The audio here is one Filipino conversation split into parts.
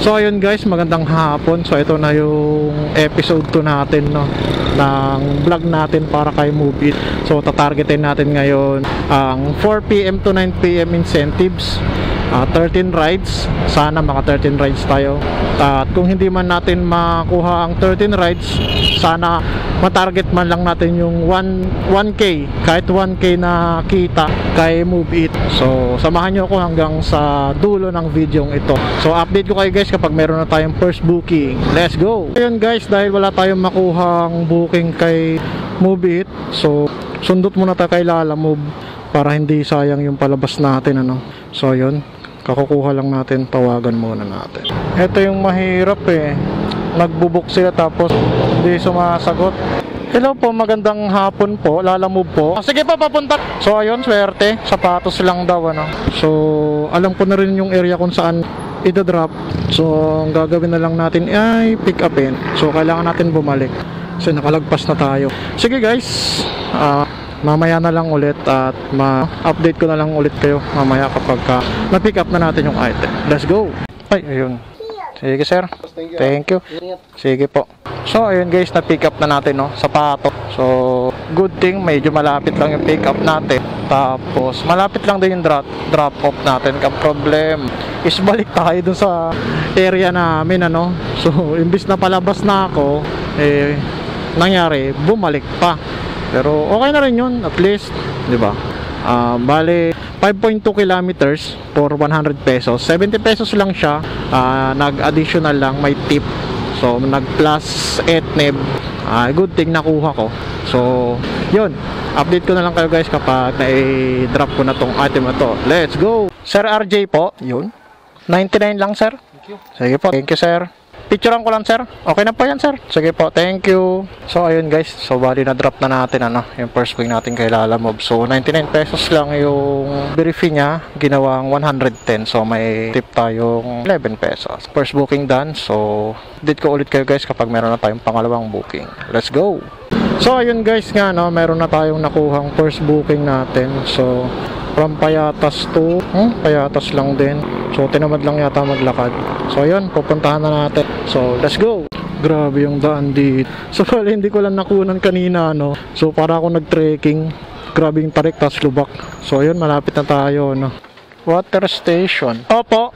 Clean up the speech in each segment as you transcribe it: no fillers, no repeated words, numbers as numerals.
So ayun guys, magandang hapon. So ito na yung episode 2 natin, no, ng vlog natin para kay Move It. So tatargetin natin ngayon ang 4 PM to 9 PM incentives, 13 rides. Sana maka 13 rides tayo. At kung hindi man natin makuha ang 13 rides, sana matarget man lang natin yung 1K, kahit 1K na kita kay Move It. So samahan nyo ako hanggang sa dulo ng video ito. So update ko kayo guys kapag meron na tayong first booking. Let's go! Ayun guys, dahil wala tayong makuhang booking kay Move It, so sundot muna tayo kay Lala Move para hindi sayang yung palabas natin, ano. So yun, kakukuha lang natin, tawagan muna natin. Ito yung mahirap eh, nagbubuk sila tapos hindi sumasagot. Hello po, magandang hapon po, Lala Move po. Sige pa, papunta. So ayun, swerte, sapatos lang daw, ano. So alam ko na rin yung area kung saan ida-drop. So ang gagawin na lang natin ay pick upin. So kailangan natin bumalik kasi nakalagpas na tayo. Sige guys, mamaya na lang ulit at ma-update ko na lang ulit kayo mamaya kapag na-pick up na natin yung item. Let's go! Ay, ayun. Sige sir, thank you. Sige po. So ayun guys, na-pick up na natin, no, sapato. So good thing medyo malapit lang yung pick up natin. Tapos malapit lang din yung drop off natin. Ang problem is balik tayo dun sa area namin, ano. So imbis na palabas na ako, nangyari bumalik pa. Pero okay na rin yun, at least, di ba? Bale 5.2 kilometers for 100 pesos. 70 pesos lang siya. Nag-additional lang, may tip. So nag plus 8 neb. Good thing nakuha ko. So yun, update ko na lang kayo guys kapag na-drop ko na tong item na to. Let's go! Sir RJ po. Yun, 99 lang sir. Thank you. Sige po, thank you sir. Picturean ko lang sir. Okay na po yan sir. Sige po, thank you. So ayun guys, so bali na drop na natin, ano, yung first booking natin kay Lala Move. So 99 pesos lang yung fee niya, ginawang 110. So may tip tayong 11 pesos. First booking done. So update ko ulit kayo guys kapag meron na tayong pangalawang booking. Let's go! So ayun guys nga, no, meron na tayong nakuhang first booking natin. So from Payatas to Payatas lang din. So tinamad lang yata maglakad. So ayun, pupuntahan na natin. So let's go. Grabe yung daan dito. So pala hindi ko lang nakunan kanina, no. So para ako nag-trekking. Grabe yung tarik tas lubak. So ayun, malapit na tayo, no. Water station. Opo.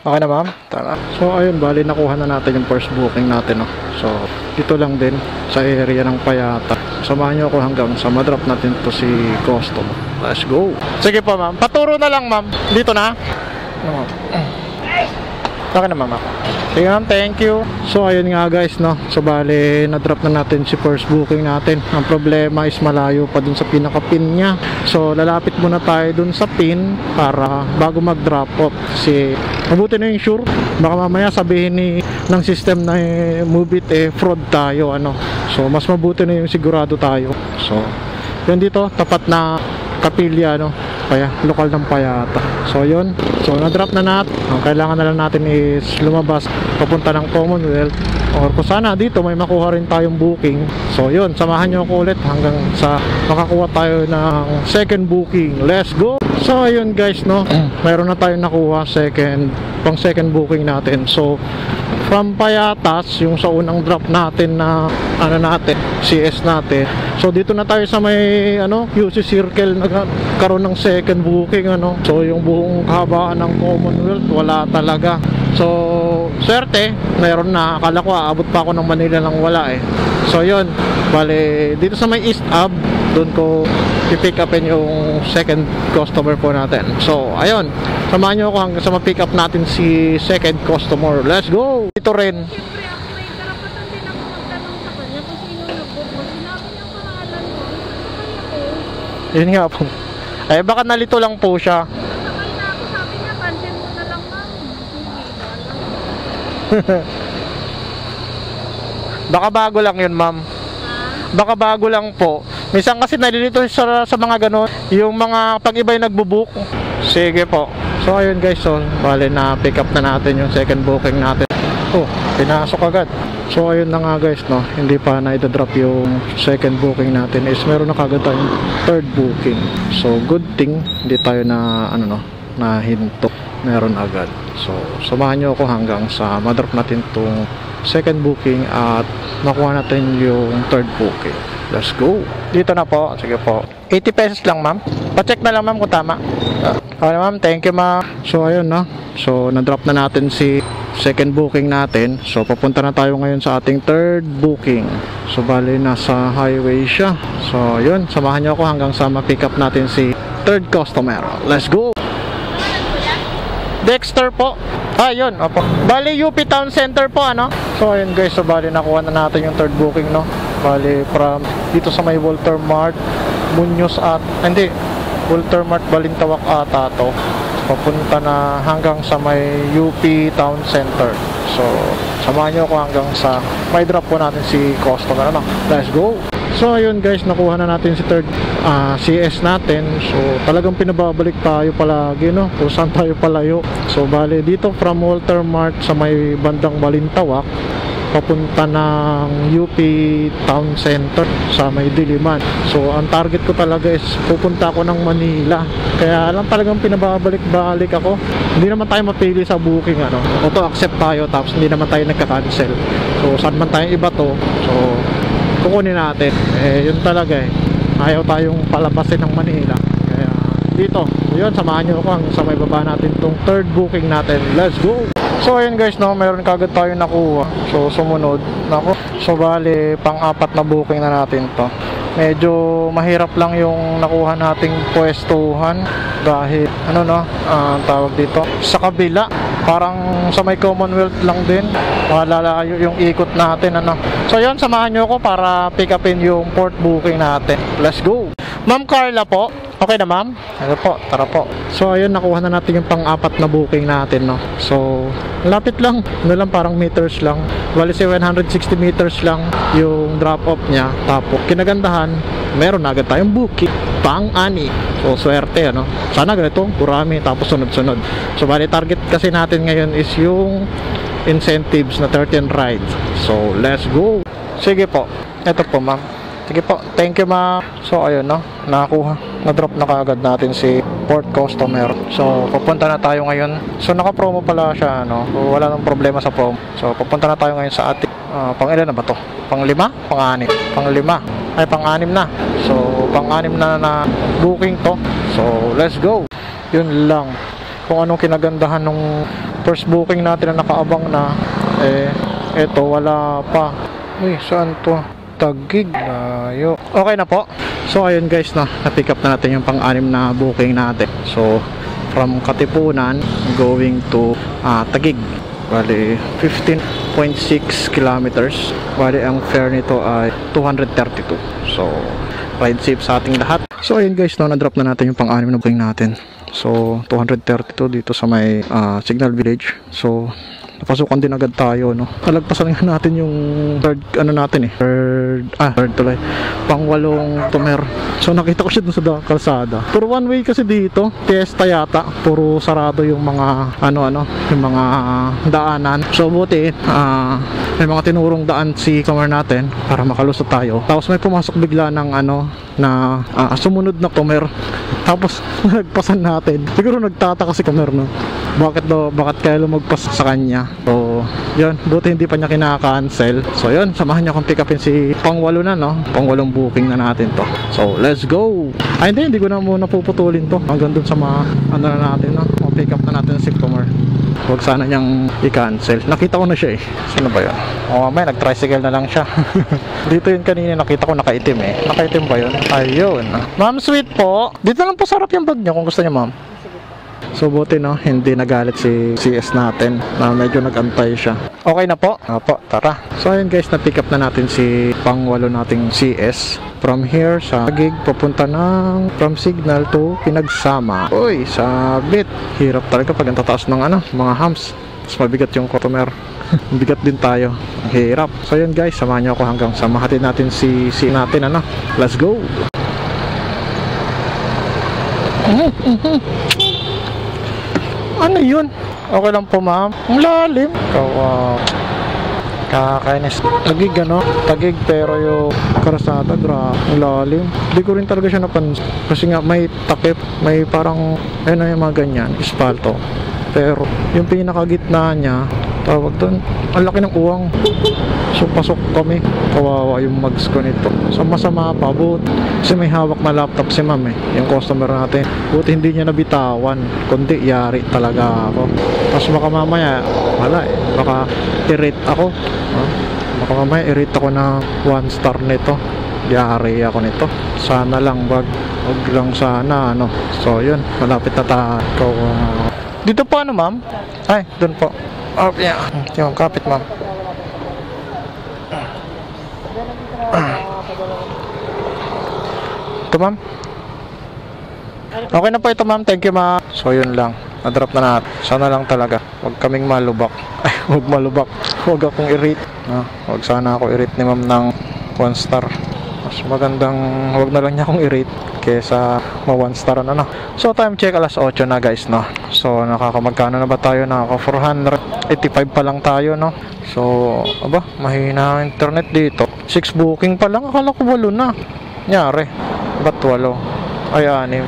Okay na ma'am? Tara. So ayun, bali nakuha na natin yung first booking natin, no. So dito lang din sa area ng Payata. Samahan nyo ako hanggang sa madrop natin to si customer. Let's go. Sige po ma'am, paturo na lang ma'am. Dito na. Okay na ma'am. Sige ma'am, thank you. So ayun nga guys, no. So bali na-drop na natin si first booking natin. Ang problema is malayo pa dun sa pinaka-pin niya. So lalapit muna tayo dun sa pin para bago mag-drop off. Kasi mabuti na yung sure. Baka mamaya sabihin ng system na Move It fraud tayo, ano. So mas mabuti na yung sigurado tayo. So yun dito, tapat na kapilya, no, lokal ng Payata. So yun, so na-drop na natin. Ang kailangan na lang natin is lumabas papunta ng Commonwealth, or kung sana dito may makuha rin tayong booking. So yun, samahan nyo ako ulit hanggang sa makakuha tayo ng second booking. Let's go! So ayun guys, no, mayroon na tayong nakuha pang second booking natin. So from Payatas, yung sa unang drop natin na CS natin. So dito na tayo sa may QC Circle, nagkaroon ng second booking, ano. So yung buong kahabaan ng Commonwealth wala talaga. So swerte, mayroon na. Akala ko aabot pa ako ng Manila lang wala eh. So yun, bale dito sa may East Ab, doon ko i-pick upin yung second customer po natin. So ayun, samahan nyo ako hanggang sa ma-pick up natin si second customer. Let's go! Ito rin. Yun nga po. Ay baka nalito lang po siya. Sabi niya, cancel mo na lang ma'am. Baka bago lang yun ma'am. Baka bago lang po. Minsan kasi nalilito sa mga ganon, yung mga pag-iba'y nagbubook. Sige po. So ayun guys, so bale na pick up na natin yung second booking natin. Oh, pinasok agad. So ayun na nga guys, no, hindi pa na-drop yung second booking natin, is meron na kagad tayong third booking. So good thing hindi tayo na na hinto, meron agad. So samahan nyo ako hanggang sa madrop natin tong second booking at makuha natin yung third booking. Let's go. Dito na po. Sige po. 80 pesos lang, ma'am. Pa-check na lang, ma'am, kung tama. Okay, ma'am. Thank you, ma'am. So, ayun, no. So, na-drop na natin si second booking natin. So, papunta na tayo ngayon sa ating third booking. So, bali, nasa highway siya. So, yun. Samahan niyo ako hanggang sa ma-pick up natin si third customer. Let's go. Dexter po. Yun. Opo. Bali, UP Town Center po, ano? So, ayun, guys. So, bali, nakuha na natin yung third booking, no? Bali, from dito sa may Walter Mart, Muñoz at, hindi, Walter Mart, Balintawak ata to. Papunta na hanggang sa may UP Town Center. So, samahan nyo ako hanggang sa may drop po natin si customer. Ano? Let's go! So, ayun guys, nakuha na natin si third CS natin. So, talagang pinababalik tayo palagi, no? Kung saan tayo palayo. So, bali, dito from Walter Mart sa may bandang Balintawak, papunta ng UP Town Center sa may Diliman. So, ang target ko talaga is pupunta ako ng Manila. Kaya lang talagang pinababalik-balik ako. Hindi naman tayo mapili sa booking, ano. Auto-accept tayo, tapos hindi naman tayo nagka-cancel. So, saan man tayo iba to, so, kukunin natin. Yun talaga ayaw tayong palabasin ng Manila. Kaya, dito. So, yun, samahan nyo ako sa may baba natin tong third booking natin. Let's go! So ayun guys, no, meron kagad tayo nakuha. So sumunod nako. So bali pang-apat na booking na natin to. Medyo mahirap lang yung nakuha nating pwestuhan dahil ano, no, tawag dito sa kabila, parang sa may Commonwealth lang din. Malalayo yung ikot natin, ano. So yun, samahan nyo ako para pick upin yung fourth booking natin. Let's go. Ma'am Carla po. Okay na, ma'am? Ano po, tara po. So ayun, nakuha na natin yung pang-apat na booking natin, no. So lapit lang, ano lang, parang meters lang. Bali 760 meters lang yung drop off niya. Tapos kinagandahan, meron na agad tayong booking pang-ani. So swerte, ano. Sana ganito, kurami, tapos sunod-sunod. So bali target kasi natin ngayon is yung incentives na 13 rides. So let's go. Sige po. Ito po, ma'am. Sige po, thank you, ma'am. So ayun, no, nakakuha, na-drop na kaagad natin si fourth customer. So pupunta na tayo ngayon. So naka-promo pala siya, no. So, wala nang problema sa promo. So pupunta na tayo ngayon sa ating pang-ilan na ba to? Pang-5? Pang-6? Pang-5? Ay, pang-6 na. So pang-6 na booking to. So let's go. Yun lang. Kung anong kinagandahan nung first booking natin na nakaabang na, eto wala pa. Uy, saan to? Taguig, layo. Okay na po. So ayun guys, no, na-pick up na natin yung pang-6 na booking natin. So from Katipunan going to Taguig. Bali 15.6 kilometers. Bali ang fare nito ay 232. So ride safe sa ating lahat. So ayun guys, no, na-drop na natin yung pang-6 na booking natin. So 232 dito sa may Signal Village. So napasukan din agad tayo, no. Nalagpasan nga natin yung third, ano natin third tuloy, pang-8 tumer. So nakita ko siya dun sa kalsada. Puro one way kasi dito, Fiesta yata. Puro sarado yung mga yung mga daanan. So buti may mga tinurong daan si customer natin para makalusot tayo. Tapos may pumasok bigla ng sumunod na tumer. Tapos nagpasan natin. Siguro nagtataka si customer, no. Bakit kaya lumagpas sa kanya? So yun, buti hindi pa niya kinaka-cancel. So yun, samahan niya akong pick upin si pang-8 na, no. Pang-8 booking na natin to. So let's go. Hindi ko na muna puputulin to hanggang dun sa na natin, no. Pick up na natin si customer. Huwag sana niyang i-cancel. Nakita ko na siya, sino ba yun? May nag-tricycle na lang siya. Dito yun kanina, nakita ko nakaitim, nakaitim ba yun? Ayun. Ma'am, sweet po. Dito lang po sarap yung bag niyo kung gusto niyo, ma'am. So buti, no, hindi nagalit si CS natin, na medyo nag-antay siya. Okay na po? Opo, tara. So ayun guys, na-pick up na natin si pang-8 nating CS. From here sa gig, papunta ng from Signal to Pinagsama. Uy, sabit. Hirap talaga pag ang tataas ng mga hams. Mas mabigat yung customer. Bigat din tayo. Ang hirap. So yun guys, samahan niyo ako hanggang sa mahatid natin si natin, Let's go. Ano yun? Okay lang po, ma'am. Ang lalim. Kakainis. Tagig, Tagig, pero yung karasada, ang lalim. Hindi ko rin talaga siya napansin. Kasi nga may takip, may parang, yung mga ganyan, espalto. Pero yung pinakagitna niya, tawag doon, ang laki ng uwang. So pasok kami, kawawa yung mugs ko nito. Sama-sama pa, kasi may hawak na laptop si ma'am eh, yung customer natin. Buti hindi niya nabitawan, kundi yari talaga ako. Tapos baka mamaya, wala eh, baka i-rate ako. Baka mamaya i-rate ako na 1 star nito. Yari ako nito. Sana lang, wag lang sana, ano. So yun, malapit na tayo. Dito po ano ma'am? Ay, dun po. Oh, yeah. Yung kapit ma'am. Ito ma'am. Okay na po ito ma'am. Thank you ma'am. So yun lang. Na-drop na natin. Sana lang talaga. Huwag kaming malubak. Ay, huwag malubak. Huwag akong i-rate. Huwag sana ako i-rate ni ma'am ng 1 star. Mas magandang huwag na lang niya akong i-rate kesa ma 1 star na. So time check alas 8 na guys, no. So nakakamagkano na ba tayo? Nakaka 485 pa lang tayo, no. So aba, mahina ang internet dito. 6 booking pa lang, akala ko 8 na. Nyari, ba't 8? Ay 6.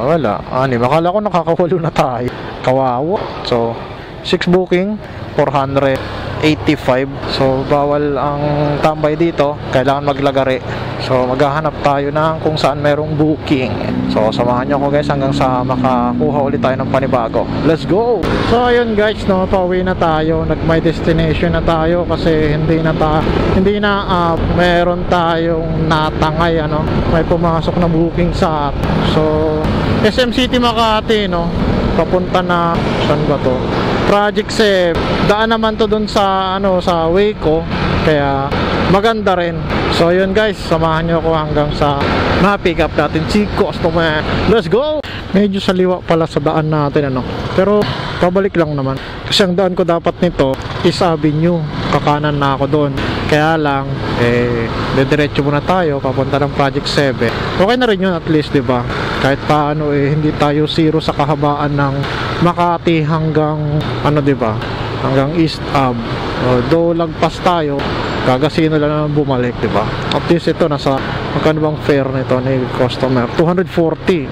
Wala, 6. Akala ko nakaka 8 na tayo. Kawawa. So 6 booking, 485. So bawal ang tambay dito, kailangan maglagari. So maghahanap tayo ng kung saan merong booking. So samahan nyo ako guys hanggang sa makakuha ulit tayo ng panibago. Let's go! So ayun guys, no, pauwi na tayo. Nag my destination na tayo kasi hindi na meron tayong natangay, ano. May pumasok na booking sa so SM City Makati, no. Papunta na saan ba to? Project 7. Daan naman to dun sa sa Waco, kaya maganda rin. So yun guys, samahan nyo ako hanggang sa ma-pick up natin si customer. Let's go! Medyo saliwa pala sa daan natin, ano. Pero pabalik lang naman. Kasi ang daan ko dapat nito is Avenue. Kakanan na ako doon. Kaya lang, dediretso muna tayo papunta ng Project 7. Okay na rin yun at least, di ba? Kahit paano hindi tayo zero sa kahabaan ng Makati hanggang di ba? Hanggang East Ave. Though lagpas tayo, gagasino lang naman bumalik, di ba? At least ito nasa magkano bang fare nito ni customer? 240.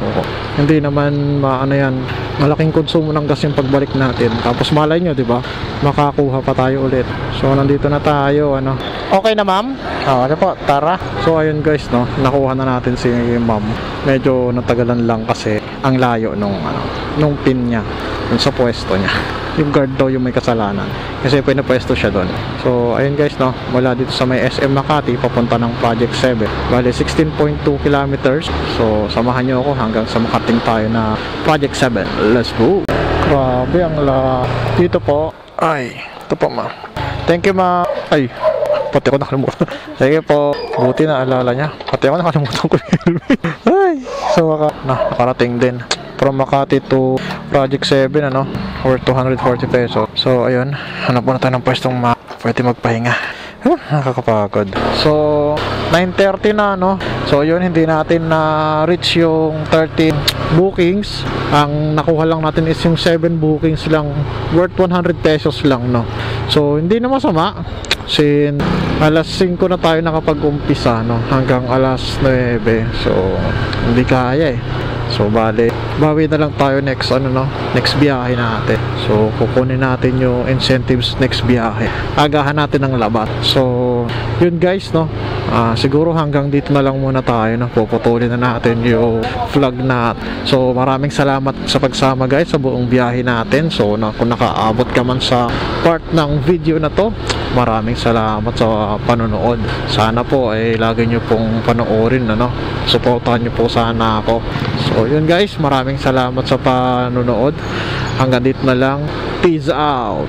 Hindi naman yan, malaking konsumo ng gas yung pagbalik natin. Tapos malay nyo, di ba? Makakuha pa tayo ulit. So nandito na tayo, Okay na ma'am? Ano po, tara. So ayun guys, no, nakuha na natin si ma'am. Medyo natagalan lang kasi ang layo nung pin niya dun sa pwesto niya. Yung guard daw yung may kasalanan kasi pinapwesto siya doon. So ayun guys, no, mula dito sa may SM Makati papunta ng Project 7, bale 16.2 kilometers. So samahan nyo ako hanggang sa makating tayo na Project 7. Let's go! Grabe ang dito po. Ay, ito po ma. Thank you ma. Ay, pati ako nakalimutan. Sige po, buti na alala niya. Pati ako nakalimutan ko yung helmet. Ay, so nakarating din from Makati to Project 7, worth 240 pesos. So ayun, hanap muna tayo ng pwestong pwede magpahinga. Nakakapagod. So 9:30 na, so yun, hindi natin na reach yung 13 bookings. Ang nakuha lang natin is yung 7 bookings lang, worth 100 pesos lang, so hindi na masama. Sin alas 5 na tayo nakapag-umpisa, hanggang alas 9. So hindi kaya so bale bawi na lang tayo next next biyahe natin. So kukunin natin yung incentives next biyahe, agahan natin ng labat. So yun guys, siguro hanggang dito na lang muna tayo, puputulin na natin yung vlog natin. So maraming salamat sa pagsama guys sa buong biyahe natin. So kung nakaabot ka man sa part ng video na to, maraming salamat sa panonood. Sana po lagi nyo pong panoorin, supportahan nyo po sana ako. So yun guys, maraming salamat sa panonood. Hanggang dito na lang. Peace out.